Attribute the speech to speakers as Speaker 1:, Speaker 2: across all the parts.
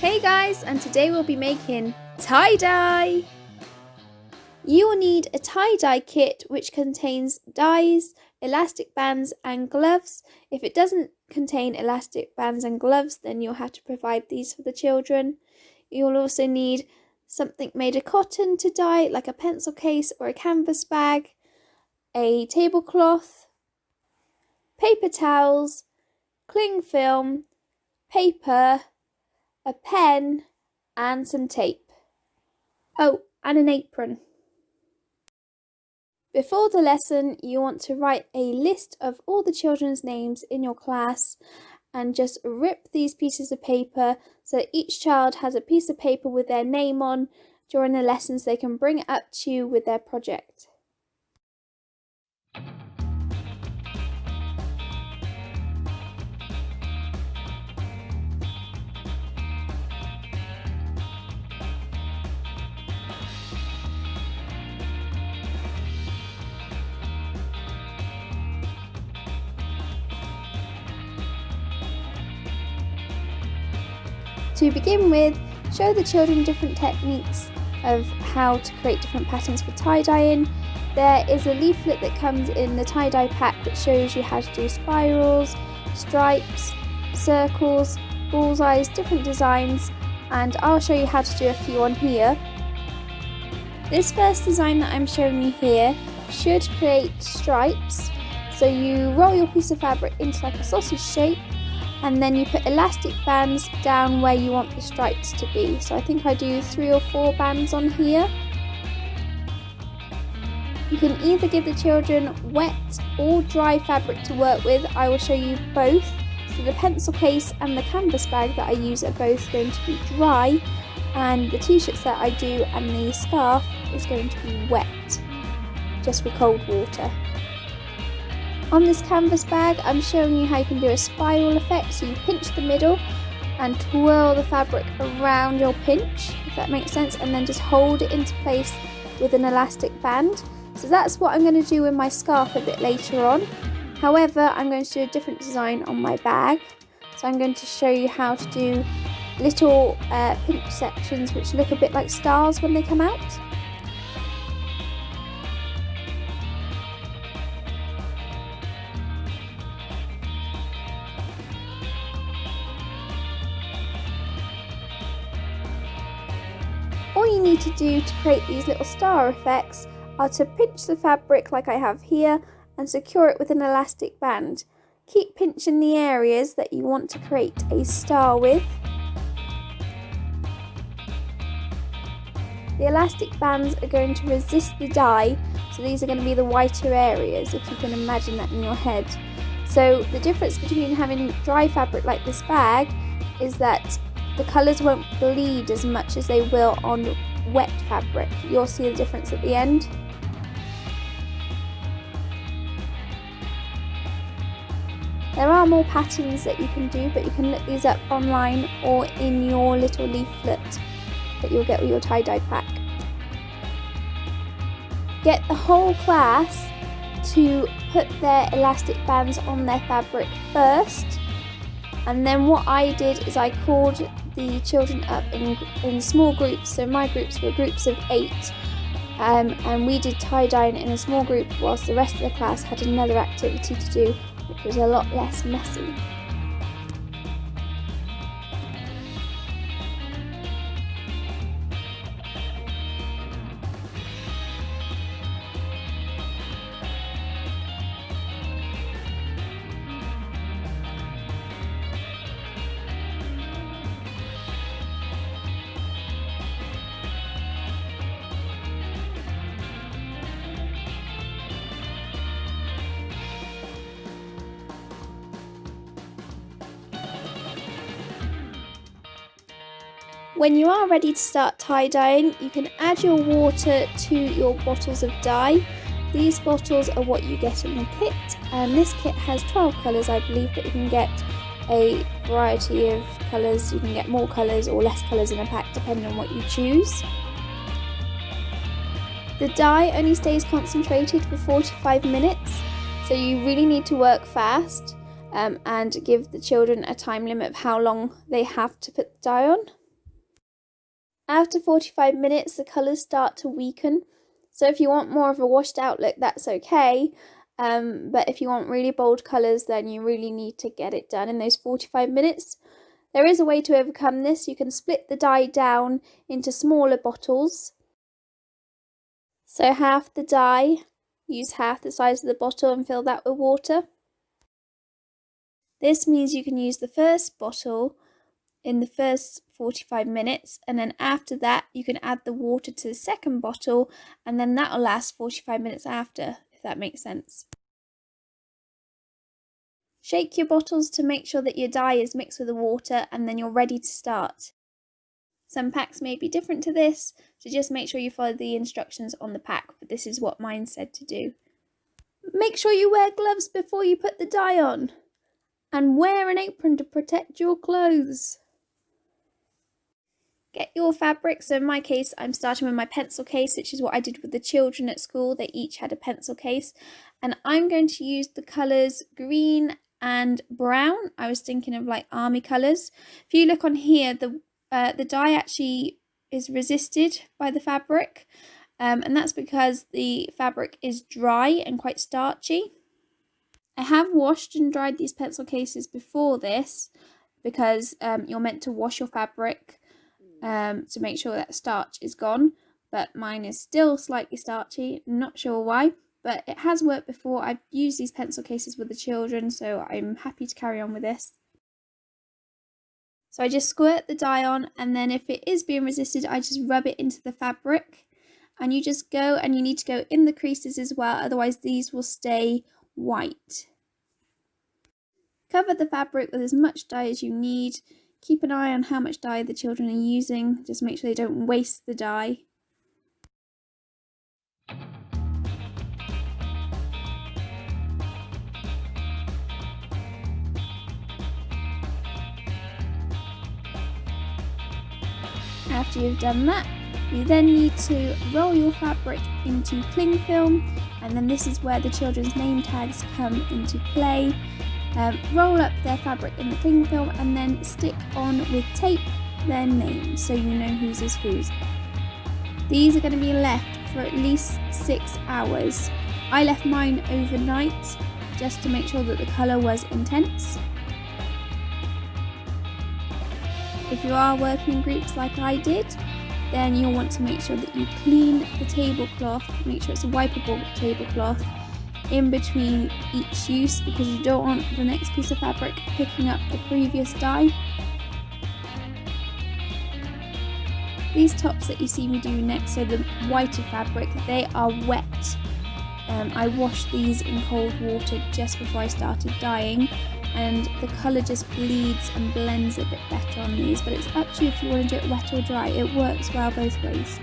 Speaker 1: Hey guys, and today we'll be making tie-dye! You will need a tie-dye kit which contains dyes, elastic bands and gloves. If it doesn't contain elastic bands and gloves, then you'll have to provide these for the children. You'll also need something made of cotton to dye, like a pencil case or a canvas bag, a tablecloth, paper towels, cling film, paper, a pen and some tape. Oh, and an apron. Before the lesson, you want to write a list of all the children's names in your class and just rip these pieces of paper so that each child has a piece of paper with their name on. During the lessons, they can bring it up to you with their project. To begin with, show the children different techniques of how to create different patterns for tie-dyeing. There is a leaflet that comes in the tie-dye pack that shows you how to do spirals, stripes, circles, bullseyes, different designs, and I'll show you how to do a few on here. This first design that I'm showing you here should create stripes. So you roll your piece of fabric into like a sausage shape, and then you put elastic bands down where you want the stripes to be. So I think I do 3 or 4 bands on here. You can either give the children wet or dry fabric to work with. I will show you both. So the pencil case and the canvas bag that I use are both going to be dry, and the t-shirts that I do and the scarf is going to be wet, just with cold water. On this canvas bag, I'm showing you how you can do a spiral effect. So you pinch the middle and twirl the fabric around your pinch, if that makes sense, and then just hold it into place with an elastic band. So that's what I'm going to do with my scarf a bit later on. However, I'm going to do a different design on my bag. So I'm going to show you how to do little pinch sections which look a bit like stars when they come out. All you need to do to create these little star effects are to pinch the fabric like I have here and secure it with an elastic band. Keep pinching the areas that you want to create a star with. The elastic bands are going to resist the dye, so these are going to be the whiter areas, if you can imagine that in your head. So the difference between having dry fabric like this bag is that the colours won't bleed as much as they will on wet fabric. You'll see the difference at the end. There are more patterns that you can do, but you can look these up online or in your little leaflet that you'll get with your tie-dye pack. Get the whole class to put their elastic bands on their fabric first, and then what I did is I called the children up in small groups. So my groups were groups of 8, and we did tie-dyeing in a small group whilst the rest of the class had another activity to do, which was a lot less messy. When you are ready to start tie-dyeing, you can add your water to your bottles of dye. These bottles are what you get in the kit, and this kit has 12 colours, I believe, but you can get a variety of colours. You can get more colours or less colours in a pack depending on what you choose. The dye only stays concentrated for 45 minutes, so you really need to work fast and give the children a time limit of how long they have to put the dye on. After 45 minutes, the colours start to weaken. So if you want more of a washed out look, that's okay. But if you want really bold colours, then you really need to get it done in those 45 minutes. There is a way to overcome this. You can split the dye down into smaller bottles. So half the dye, use half the size of the bottle and fill that with water. This means you can use the first bottle in the first 45 minutes, and then after that you can add the water to the second bottle, and then that'll last 45 minutes after, if that makes sense. Shake your bottles to make sure that your dye is mixed with the water, and then you're ready to start. Some packs may be different to this, so just make sure you follow the instructions on the pack, but this is what mine said to do. Make sure you wear gloves before you put the dye on, and wear an apron to protect your clothes. Get your fabric. So in my case, I'm starting with my pencil case, which is what I did with the children at school. They each had a pencil case, and I'm going to use the colours green and brown. I was thinking of like army colours. If you look on here, the dye actually is resisted by the fabric, and that's because the fabric is dry and quite starchy. I have washed and dried these pencil cases before this, because you're meant to wash your fabric to make sure that starch is gone, but mine is still slightly starchy, not sure why, but it has worked before. I've used these pencil cases with the children, so I'm happy to carry on with this. So I just squirt the dye on, and then if it is being resisted, I just rub it into the fabric, and you just go, and you need to go in the creases as well, otherwise these will stay white. Cover the fabric with as much dye as you need. Keep an eye on how much dye the children are using, just make sure they don't waste the dye. After you've done that, you then need to roll your fabric into cling film, and then this is where the children's name tags come into play. Roll up their fabric in the cling film and then stick on with tape their names so you know whose is whose. These are going to be left for at least 6 hours. I left mine overnight just to make sure that the colour was intense. If you are working in groups like I did, then you'll want to make sure that you clean the tablecloth, make sure it's a wipeable tablecloth in between each use, because you don't want the next piece of fabric picking up the previous dye. These tops that you see me do next, so the whiter fabric, they are wet. I washed these in cold water just before I started dyeing, and the colour just bleeds and blends a bit better on these, but it's up to you if you want to do it wet or dry. It works well both ways.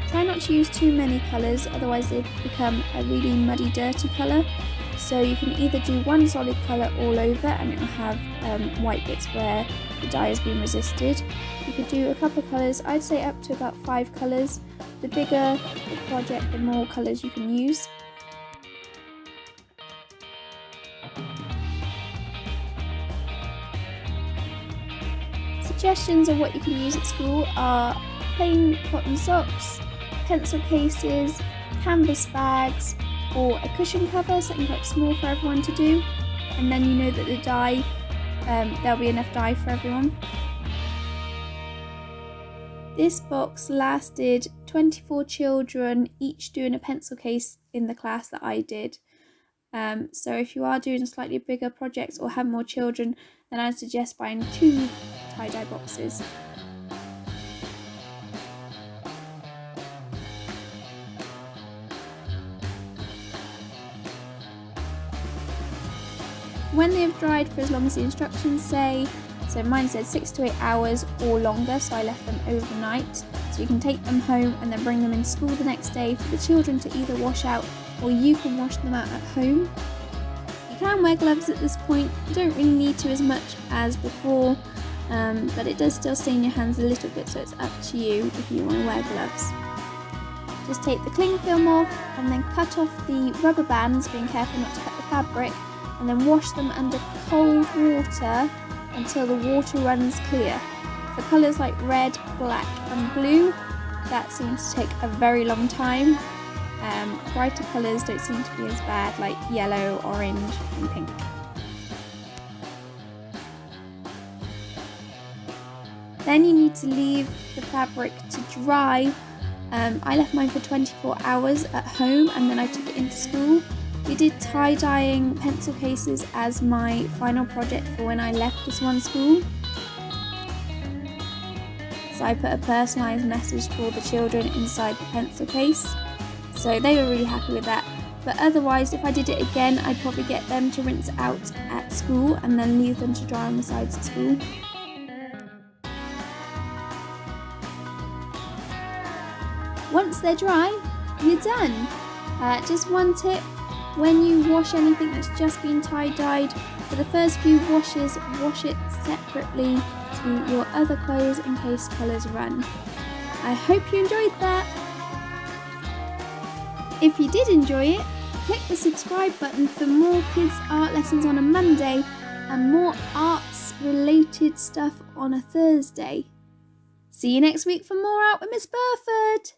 Speaker 1: Try not to use too many colours, otherwise they become a really muddy, dirty colour. So you can either do one solid colour all over and it will have white bits where the dye has been resisted. You could do a couple of colours, I'd say up to about 5 colours. The bigger the project, the more colours you can use. Suggestions of what you can use at school are plain cotton socks, pencil cases, canvas bags, or a cushion cover, something quite small for everyone to do, and then you know that the dye, there'll be enough dye for everyone. This box lasted 24 children, each doing a pencil case in the class that I did. So if you are doing a slightly bigger project or have more children, then I'd suggest buying 2 tie-dye boxes. When they have dried for as long as the instructions say, so mine said 6 to 8 hours or longer, so I left them overnight. So you can take them home and then bring them in school the next day for the children to either wash out, or you can wash them out at home. You can wear gloves at this point. You don't really need to as much as before, but it does still stain your hands a little bit, so it's up to you if you want to wear gloves. Just take the cling film off and then cut off the rubber bands, being careful not to cut the fabric, and then wash them under cold water until the water runs clear. For colours like red, black and blue, that seems to take a very long time. Brighter colours don't seem to be as bad, like yellow, orange and pink. Then you need to leave the fabric to dry. I left mine for 24 hours at home and then I took it into school. We did tie-dyeing pencil cases as my final project for when I left this one school. So I put a personalised message for the children inside the pencil case. So they were really happy with that. But otherwise, if I did it again, I'd probably get them to rinse out at school and then leave them to dry on the sides at school. Once they're dry, you're done. Just one tip, when you wash anything that's just been tie-dyed, for the first few washes, wash it separately to your other clothes in case colours run. I hope you enjoyed that. If you did enjoy it, click the subscribe button for more kids art lessons on a Monday and more arts related stuff on a Thursday. See you next week for more Out with Miss Burford.